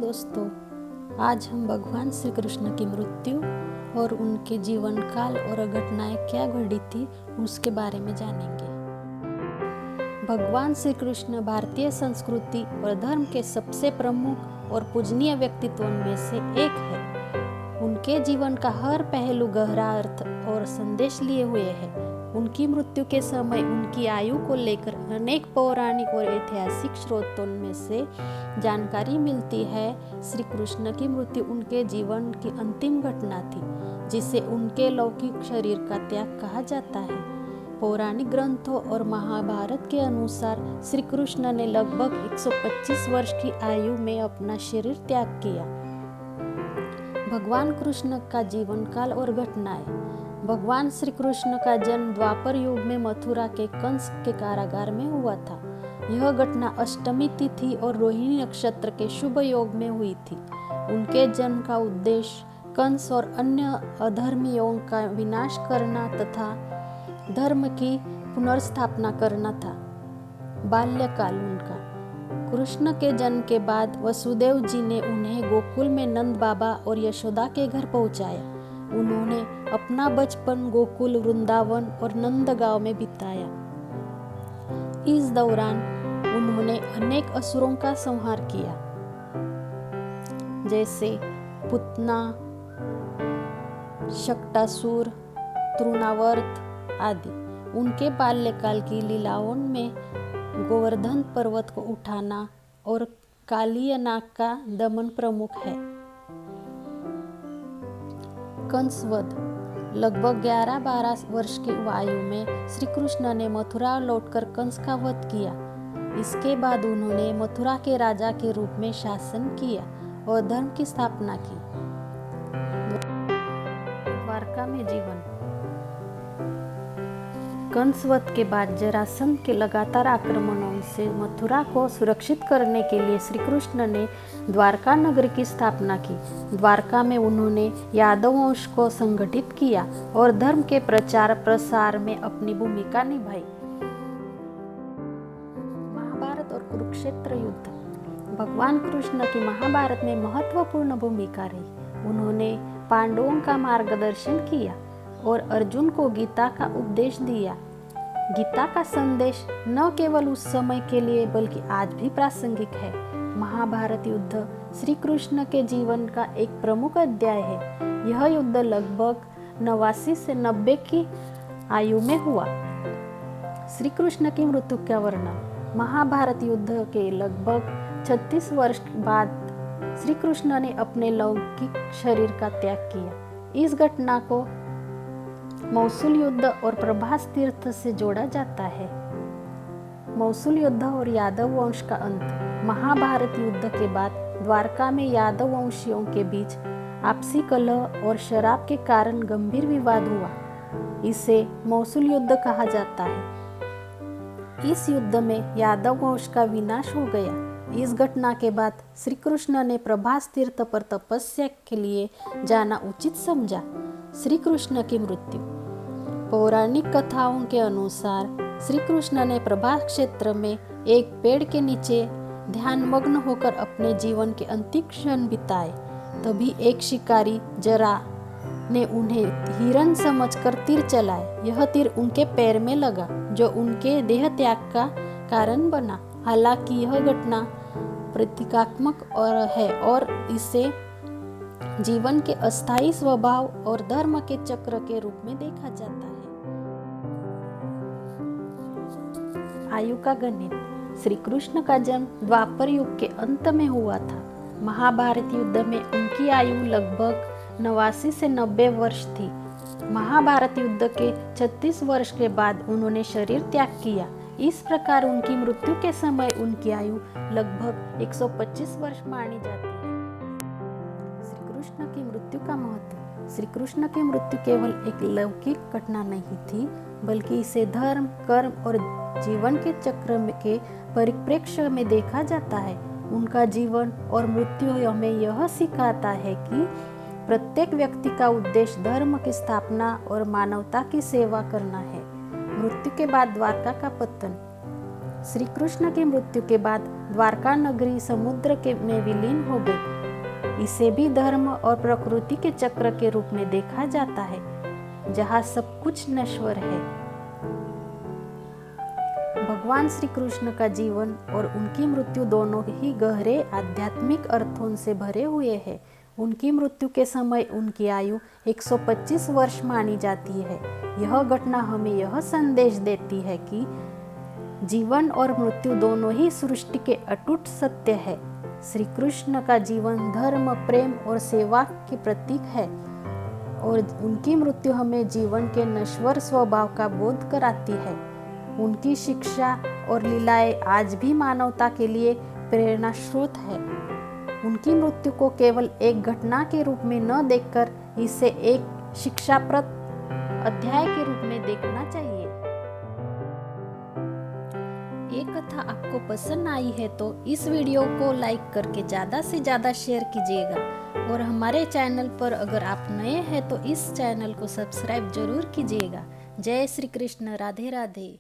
दोस्तों, आज हम भगवान श्री कृष्ण की मृत्यु और उनके जीवन काल और घटनाएं क्या घटी थी उसके बारे में जानेंगे। भगवान श्री कृष्ण भारतीय संस्कृति और धर्म के सबसे प्रमुख और पूजनीय व्यक्तित्वों में से एक है। उनके जीवन का हर पहलू गहरा अर्थ और संदेश लिए हुए है। उनकी मृत्यु के समय उनकी आयु को लेकर अनेक पौराणिक और ऐतिहासिक स्रोतों में से जानकारी मिलती है। श्री कृष्ण की मृत्यु उनके जीवन की अंतिम घटना थी, जिसे उनके लौकिक शरीर का त्याग कहा जाता है। पौराणिक ग्रंथों और महाभारत के अनुसार श्री कृष्ण ने लगभग 125 वर्ष की आयु में अपना शरीर त्याग किया। भगवान कृष्ण का जीवन काल और घटनाएं। भगवान श्री कृष्ण का जन्म द्वापर युग में मथुरा के कंस के कारागार में हुआ था। यह घटना अष्टमी तिथि और रोहिणी नक्षत्र के शुभ योग में हुई थी। उनके जन्म का उद्देश्य कंस और अन्य अधर्मियों का विनाश करना तथा धर्म की पुनर्स्थापना करना था। बाल्यकाल उनका। कृष्ण के जन्म के बाद वसुदेव जी ने उन्हें गोकुल में नंद बाबा और यशोदा के घर पहुंचाया। उन्होंने अपना बचपन गोकुल, वृंदावन और नंदगांव में बिताया। इस दौरान उन्होंने अनेक असुरों का संहार किया, जैसे पुतना, शक्टासुर, तृणावर्त आदि। उनके बाल्यकाल की लीलाओं में गोवर्धन पर्वत को उठाना और कालियनाग का दमन प्रमुख है। कंसवध। लगभग 11-12 वर्ष की आयु में श्री कृष्ण ने मथुरा लौटकर कंस का वध किया। इसके बाद उन्होंने मथुरा के राजा के रूप में शासन किया और धर्म की स्थापना की। द्वारका में जीवन। कंसवध के बाद जरासंध के लगातार आक्रमणों से मथुरा को सुरक्षित करने के लिए श्री कृष्ण ने द्वारका नगर की स्थापना की। द्वारका में उन्होंने यादव वंश को संगठित किया और धर्म के प्रचार प्रसार में अपनी भूमिका निभाई। महाभारत और कुरुक्षेत्र युद्ध। भगवान कृष्ण की महाभारत में महत्वपूर्ण भूमिका रही। उन्होंने पांडवों का मार्गदर्शन किया और अर्जुन को गीता का उपदेश दिया। गीता का संदेश न केवल उस समय के लिए बल्कि आज भी प्रासंगिक है। महाभारत युद्ध श्री कृष्ण के जीवन का एक प्रमुख अध्याय है। यह युद्ध लगभग 89 से 90 की आयु में हुआ। श्री कृष्ण की मृत्यु का वर्णन। महाभारत युद्ध के लगभग 36 वर्ष बाद श्री कृष्ण ने अपने लौकिक शरीर का त्याग किया। इस घटना को मौसूल युद्ध और प्रभास तीर्थ से जोड़ा जाता है। मौसूल युद्ध और यादव वंश का अंत। महाभारत युद्ध के बाद द्वारका में यादव वंशियों के बीच आपसी कलह और शराब के कारण गंभीर विवाद हुआ। इसे मौसूल युद्ध कहा जाता है। इस युद्ध में यादव वंश का विनाश हो गया। इस घटना के बाद श्री कृष्ण ने प्रभास तीर्थ पर तपस्या के लिए जाना उचित समझा। श्री कृष्ण की मृत्यु। पौराणिक कथाओं के अनुसार श्री कृष्ण ने प्रभास क्षेत्र में एक पेड़ के नीचे ध्यानमग्न होकर अपने जीवन के अंतिम क्षण बिताए। तभी एक शिकारी जरा ने उन्हें हिरण समझकर तीर चलाए। यह तीर उनके पैर में लगा, जो उनके देह त्याग का कारण बना। हालांकि यह घटना प्रतीकात्मक है और इसे जीवन के अस्थायी स्वभाव और धर्म के चक्र के रूप में देखा जाता है। आयु का गणित। श्री कृष्ण का जन्म द्वापर युग के अंत में हुआ था। महाभारत युद्ध में उनकी आयु लगभग 89 से 90 वर्ष थी। महाभारत युद्ध के 36 वर्ष के बाद उन्होंने शरीर त्याग किया। इस प्रकार उनकी मृत्यु के समय उनकी आयु लगभग 125 वर्ष मानी जाती है। श्री कृष्ण की मृत्यु का महत्व। श्री कृष्ण की मृत्यु केवल एक लौकिक घटना नहीं थी, बल्कि इसे धर्म, कर्म और जीवन के चक्र के परिप्रेक्ष्य में देखा जाता है। उनका जीवन और मृत्यु हमें यह सिखाता है कि प्रत्येक व्यक्ति का उद्देश्य धर्म की स्थापना और मानवता की सेवा करना है। मृत्यु के बाद द्वारका का पतन। श्री कृष्ण की मृत्यु के बाद द्वारका नगरी समुद्र के में विलीन हो गई। इसे भी धर्म और प्रकृति के चक्र के रूप में देखा जाता है, जहाँ सब कुछ नश्वर है। भगवान श्री कृष्ण का जीवन और उनकी मृत्यु दोनों ही गहरे आध्यात्मिक अर्थों से भरे हुए हैं। उनकी मृत्यु के समय उनकी आयु 125 वर्ष मानी जाती है। यह घटना हमें यह संदेश देती है कि जीवन और मृत्यु दोनों ही सृष्टि के अटूट सत्य है। श्री कृष्ण का जीवन धर्म, प्रेम और सेवा के प्रतीक है और उनकी मृत्यु हमें जीवन के नश्वर स्वभाव का बोध कराती है। उनकी शिक्षा और लीलाएं आज भी मानवता के लिए प्रेरणा स्रोत है। उनकी मृत्यु को केवल एक घटना के रूप में न देखकर इसे एक शिक्षाप्रद अध्याय के रूप में देखना चाहिए। ये कथा आपको पसंद आई है तो इस वीडियो को लाइक करके ज़्यादा से ज़्यादा शेयर कीजिएगा और हमारे चैनल पर अगर आप नए हैं तो इस चैनल को सब्सक्राइब जरूर कीजिएगा। जय श्री कृष्ण, राधे राधे।